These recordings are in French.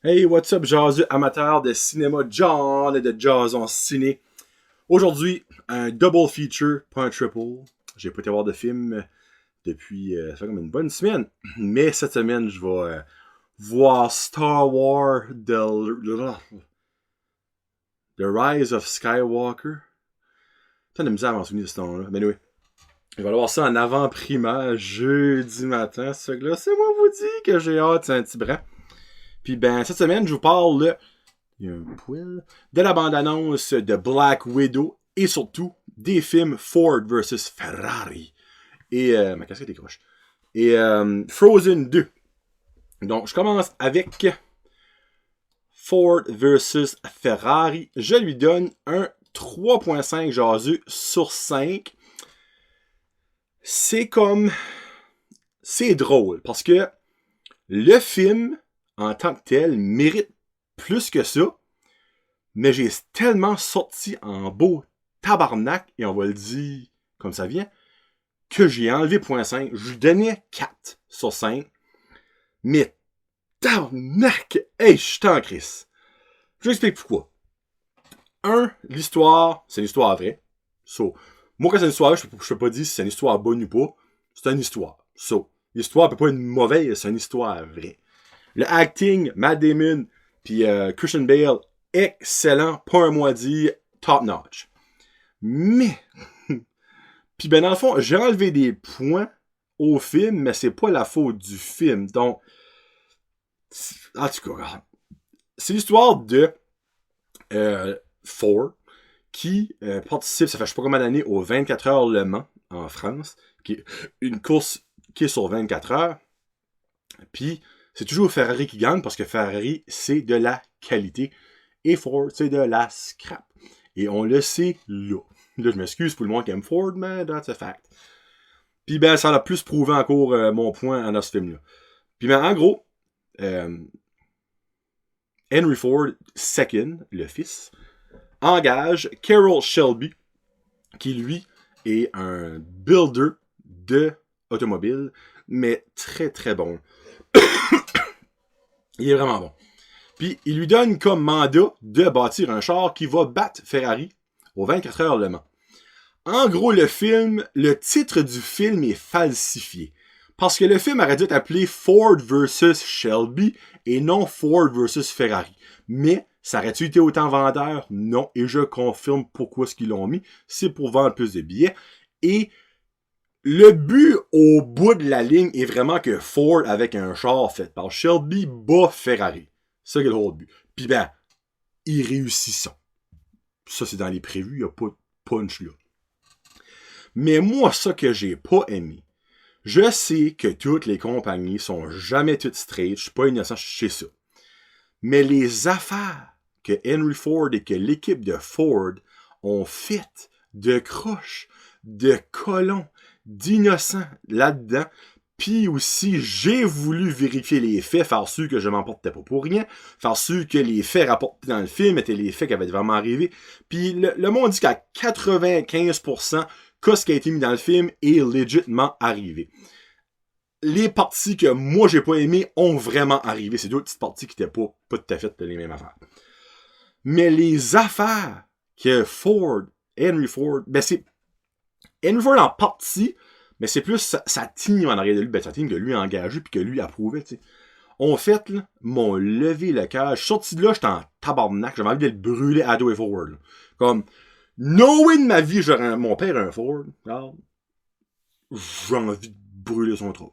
Hey, what's up, jazu amateur de cinéma, John et de jazz en ciné. Aujourd'hui, un double feature, pas un triple. J'ai pas été voir de film depuis, ça fait comme une bonne semaine. Mais cette semaine, je vais voir Star Wars The Rise of Skywalker. T'as de misère à m'en souvenir de ce nom-là. Mais oui, je vais aller voir ça en avant-primeur jeudi matin. Ce là c'est moi vous dis que j'ai hâte, c'est un petit brin. Puis ben, cette semaine, je vous parle, il y a un poil, de la bande-annonce de Black Widow et surtout des films Ford versus Ferrari. Et ma casquette est croche. Et Frozen 2. Donc, je commence avec Ford versus Ferrari. Je lui donne un 3.5 jaseux sur 5. C'est comme... C'est drôle, parce que le film, en tant que tel, mérite plus que ça, mais j'ai tellement sorti en beau tabarnak, et on va le dire comme ça vient, que j'ai enlevé 0.5. Je lui donnais 4 sur 5, mais tabarnak, hey, je suis en crise. Je vous explique pourquoi. L'histoire, c'est une histoire vraie. So, moi, quand c'est une histoire, je peux pas dire si c'est une histoire bonne ou pas. C'est une histoire. So, l'histoire peut pas être mauvaise, c'est une histoire vraie. Le acting, Matt Damon, puis Christian Bale, excellent, pas un mot à dire, top notch. Mais, puis ben dans le fond, j'ai enlevé des points au film, mais c'est pas la faute du film. Donc, en tout cas, c'est l'histoire de Ford qui participe, ça fait je sais pas combien d'années, au 24 heures Le Mans en France, qui est une course qui est sur 24 heures. Puis, c'est toujours Ferrari qui gagne parce que Ferrari, c'est de la qualité et Ford, c'est de la scrap. Et on le sait là. Là, je m'excuse pour le monde qui aime Ford, mais that's a fact. Puis ben, ça a plus prouvé encore mon point dans ce film-là. Puis ben, en gros, Henry Ford II, le fils, engage Carroll Shelby, qui lui est un builder de automobiles, mais très très bon. Il est vraiment bon. Puis il lui donne comme mandat de bâtir un char qui va battre Ferrari aux 24 heures Le Mans. En gros, le titre du film est falsifié. Parce que le film aurait dû être appelé Ford vs Shelby et non Ford vs Ferrari. Mais, ça aurait-tu été autant vendeur? Non. Et je confirme pourquoi ce qu'ils l'ont mis. C'est pour vendre plus de billets. Et le but au bout de la ligne est vraiment que Ford, avec un char fait par Shelby, bat Ferrari. C'est le gros but. Puis ben, ils réussissent. Ça, c'est dans les prévus. Il n'y a pas de punch là. Mais moi, ça que j'ai pas aimé, je sais que toutes les compagnies sont jamais toutes straight, je suis pas innocent, je sais ça. Mais les affaires que Henry Ford et que l'équipe de Ford ont faites de croches, de colons, d'innocents là-dedans, puis aussi, j'ai voulu vérifier les faits, faire sûr que je m'emportais pas pour rien, faire sûr que les faits rapportés dans le film étaient les faits qui avaient vraiment arrivé. Puis le monde dit qu'à 95%, que ce qui a été mis dans le film est légitimement arrivé. Les parties que moi j'ai pas aimées ont vraiment arrivé. C'est d'autres petites parties qui étaient pas tout à fait les mêmes affaires. Mais les affaires que Henry Ford, ben c'est Henry Ford en partie, mais c'est plus sa team en arrière de lui, ben sa team que lui a engagé puis que lui approuvait, tu sais. En fait, là, m'ont levé le cœur. Je suis sorti de là, j'étais en tabarnak, j'avais envie d'être brûlé à dos et forward. Là. Comme, no way de ma vie, j'aurais mon père un Ford. Alors, j'ai envie de brûler son trou.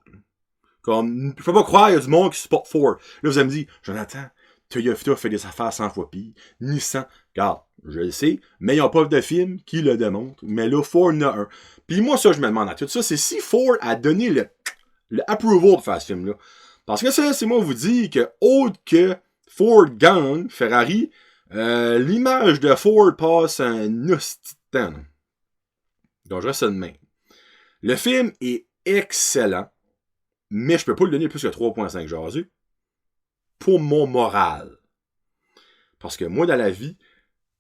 Comme, je peux pas croire, il y a du monde qui supporte Ford. Là, vous allez me dire, Jonathan, Toyota fait des affaires 100 fois pire. Nissan, regarde, je le sais, mais ils n'ont pas de film qui le démontre. Mais là, Ford en a un. Puis moi, ça, je me demande à tout ça, c'est si Ford a donné le approval de faire ce film-là. Parce que ça, c'est moi vous dire que, autre que Ford gagne, Ferrari, l'image de Ford passe un hostie de temps. Donc, je reste de même. Le film est excellent, mais je peux pas lui donner plus que 3.5 jaseux pour mon moral. Parce que moi, dans la vie,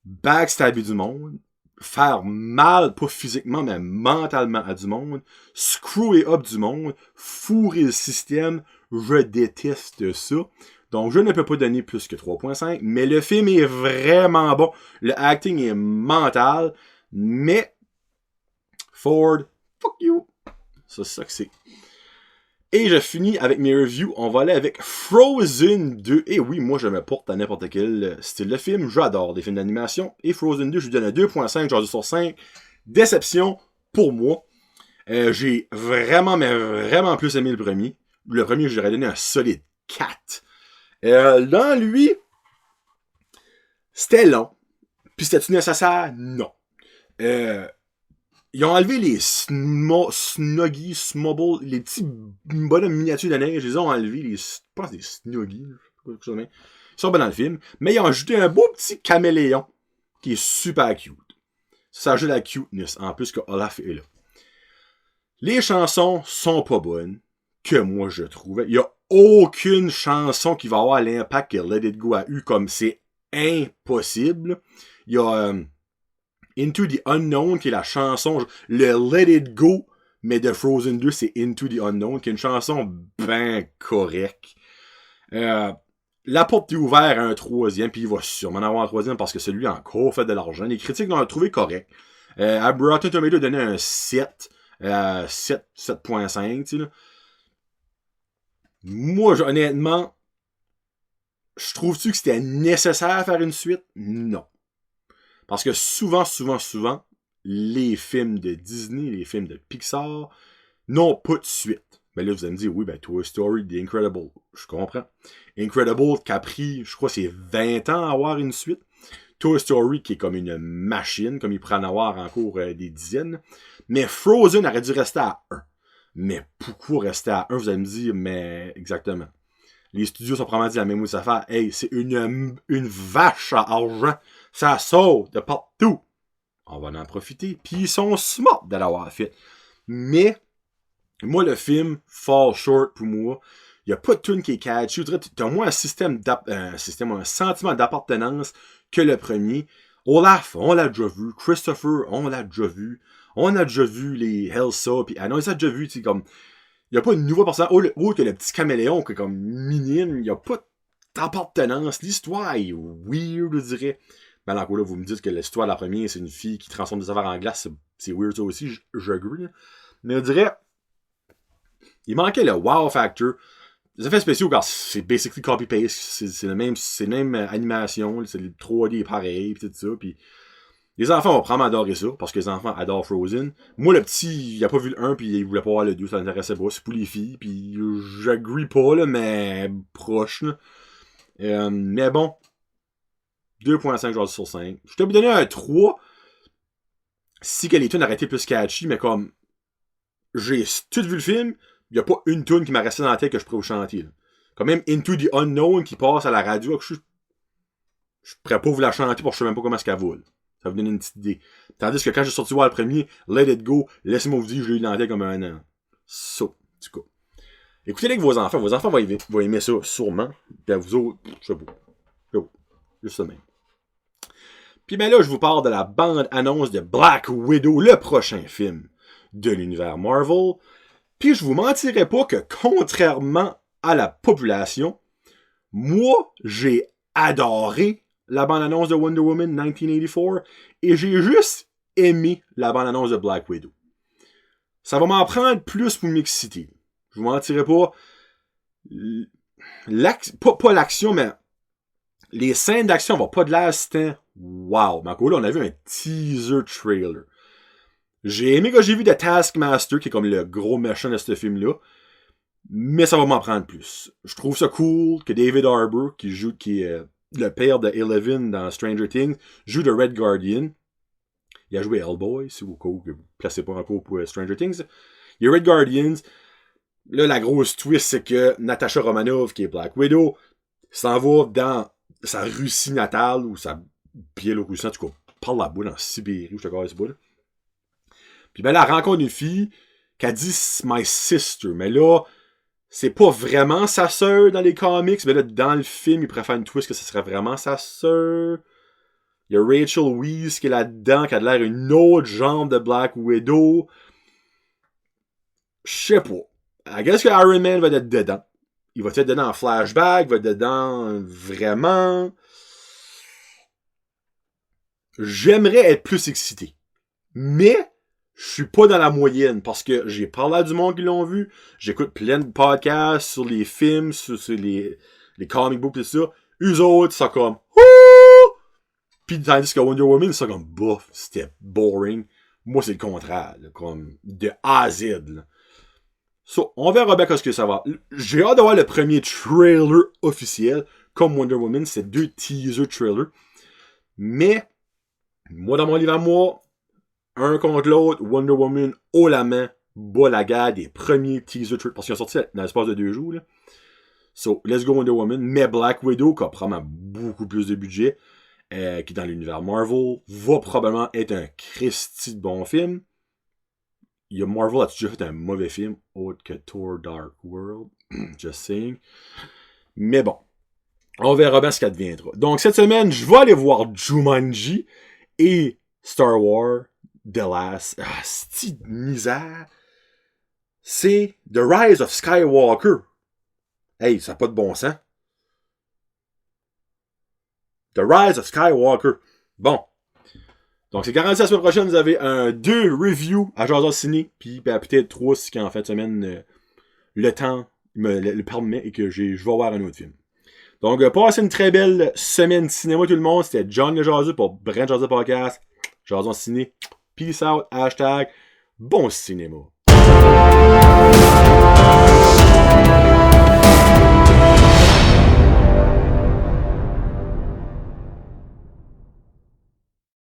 backstabber du monde, faire mal, pas physiquement, mais mentalement à du monde, screwer up du monde, fourrer le système, je déteste ça. Donc, je ne peux pas donner plus que 3.5, mais le film est vraiment bon. Le acting est mental, mais Ford, fuck you. Ça, c'est ça que c'est. Et je finis avec mes reviews. On va aller avec Frozen 2. Et oui, moi, je me porte à n'importe quel style de film. J'adore des films d'animation. Et Frozen 2, je lui donne un 2.5, genre 2 sur 5. Déception pour moi. J'ai vraiment, mais vraiment plus aimé le premier. Le premier, j'aurais donné un solide 4. Dans lui, c'était long. Puis c'était-tu nécessaire? Non. Ils ont enlevé les Snuggies, Smobble, les petits bonhommes miniatures de neige. Ils ont enlevé je pense des Snuggies. Ils sont bien dans le film. Mais ils ont ajouté un beau petit caméléon qui est super cute. Ça ajoute la cuteness. En plus que Olaf est là. Les chansons sont pas bonnes. Que moi je trouvais. Il y a aucune chanson qui va avoir l'impact que Let It Go a eu, comme c'est impossible. Il y a Into the Unknown qui est la chanson, le Let It Go, mais de Frozen 2 c'est Into the Unknown qui est une chanson ben correcte. La porte est ouverte à un troisième, puis il va sûrement en avoir un troisième parce que celui a encore fait de l'argent. Les critiques l'ont trouvé correct. À Rotten Tomatoes donnait un 7, 7.5, tu sais là. Moi, honnêtement, je trouve-tu que c'était nécessaire à faire une suite? Non. Parce que souvent, les films de Disney, les films de Pixar, n'ont pas de suite. Mais là, vous allez me dire, oui, ben, Toy Story, The Incredible. Je comprends. Incredible, qui a pris, je crois, c'est 20 ans à avoir une suite. Toy Story, qui est comme une machine, comme il pourrait en avoir encore des dizaines. Mais Frozen aurait dû rester à 1. Mais pourquoi rester à 1, vous allez me dire, mais exactement. Les studios sont probablement dit la même affaire. Hey, c'est une vache à argent. Ça saute de partout. On va en profiter. Puis ils sont smart de l'avoir fait. Mais, moi, le film fall short pour moi. Il n'y a pas de tune qui est catchy. Tu as moins un sentiment d'appartenance que le premier. Olaf, on l'a déjà vu. Christopher, on l'a déjà vu. On a déjà vu les Elsa, puis Anna, on les a déjà vu, tu sais, comme, il n'y a pas de nouveau personnage, autre que le petit caméléon, qui est comme minime, il n'y a pas d'appartenance, l'histoire est weird, je dirais. Ben, encore là, vous me dites que l'histoire de la première, c'est une fille qui transforme des affaires en glace, c'est weird ça aussi, je agree. Mais je dirais, il manquait le wow factor. Les effets spéciaux, car c'est basically copy-paste, c'est la même animation, c'est le 3D pareil, pis tout ça, pis les enfants vont probablement adorer ça, parce que les enfants adorent Frozen. Moi, le petit, il a pas vu le 1, puis il voulait pas voir le 2, ça l'intéressait pas. C'est pour les filles, puis j'agree pas, là, mais proche, là. Mais bon, 2.5 genre sur 5. Je t'ai donné un 3, si que les tunes auraient été plus catchy, mais comme, j'ai tout vu le film, il y a pas une tune qui m'a resté dans la tête que je pourrais vous chanter, là. Quand même, Into the Unknown qui passe à la radio, je pourrais pas vous la chanter, parce que je sais même pas comment est-ce qu'elle vaut, là. Ça vous donne une petite idée. Tandis que quand j'ai sorti voir le premier, Let It Go, laissez-moi vous dire, je l'ai eu dans la tête comme un an. Ça, du coup. Écoutez-les avec vos enfants. Vos enfants vont aimer ça, sûrement. Puis à vous autres, c'est beau. C'est beau. Juste ça même. Puis ben là, je vous parle de la bande-annonce de Black Widow, le prochain film de l'univers Marvel. Puis je vous mentirai pas que, contrairement à la population, moi, j'ai adoré la bande-annonce de Wonder Woman 1984 et j'ai juste aimé la bande-annonce de Black Widow. Ça va m'en prendre plus pour m'exciter. Je vous mentirai pas. Pas l'action, mais les scènes d'action vont pas de l'instant. Wow! Mais encore là, on a vu un teaser trailer. J'ai aimé quand j'ai vu The Taskmaster, qui est comme le gros méchant de ce film-là. Mais ça va m'en prendre plus. Je trouve ça cool que David Harbour, qui est le père de Eleven dans Stranger Things, joue de Red Guardian. Il a joué Hellboy, si vous ne placez pas encore pour Stranger Things. Il y a Red Guardians. Là, la grosse twist, c'est que Natasha Romanoff, qui est Black Widow, s'en va dans sa Russie natale, ou sa Biélorussie, en tout cas, parle là-bas, dans Sibérie, où je te casse là. Puis ben là, elle rencontre une fille qui a dit « My sister », mais là, c'est pas vraiment sa sœur dans les comics, mais là, dans le film, il préfère une twist que ce serait vraiment sa sœur. Il y a Rachel Weisz qui est là-dedans, qui a l'air une autre genre de Black Widow. Je sais pas. I guess que Iron Man va être dedans. il va être dedans en flashback, il va être dedans vraiment... J'aimerais être plus excité. Mais, je suis pas dans la moyenne, parce que j'ai parlé à du monde qui l'ont vu, j'écoute plein de podcasts sur les films, sur les comic books et tout ça. Eux autres, ça comme... Ouh! Puis tandis que Wonder Woman, ça comme bof, c'était boring. Moi, c'est le contraire, là, comme de A à Z. Là. So, on verra bien ce que ça va. J'ai hâte d'avoir le premier trailer officiel, comme Wonder Woman, c'est 2 teaser trailers. Mais, moi, dans mon livre à moi, un contre l'autre, Wonder Woman haut la main, bas la guerre des premiers teaser trailers, parce qu'ils ont sorti dans l'espace de 2 jours. Là. So, let's go Wonder Woman. Mais Black Widow, qui a probablement beaucoup plus de budget, qui est dans l'univers Marvel, va probablement être un Christy de bon film. Il y a Marvel a déjà fait un mauvais film, autre que Thor Dark World. Just saying. Mais bon, on verra bien ce qu'elle deviendra. Donc cette semaine, je vais aller voir Jumanji et Star Wars The Last... Ah, c'est misère. C'est The Rise of Skywalker. Hey, ça n'a pas de bon sens. The Rise of Skywalker. Bon. Donc, c'est garanti la semaine prochaine, vous avez 2 reviews à Jason Ciné, puis ben, peut-être 3 si en fin de semaine, le temps le permet et que je vais voir un autre film. Donc, passez une très belle semaine cinéma tout le monde. C'était John le Jazu pour Brent Jazu Podcast. Jason Ciné. Peace out. Hashtag bon cinéma.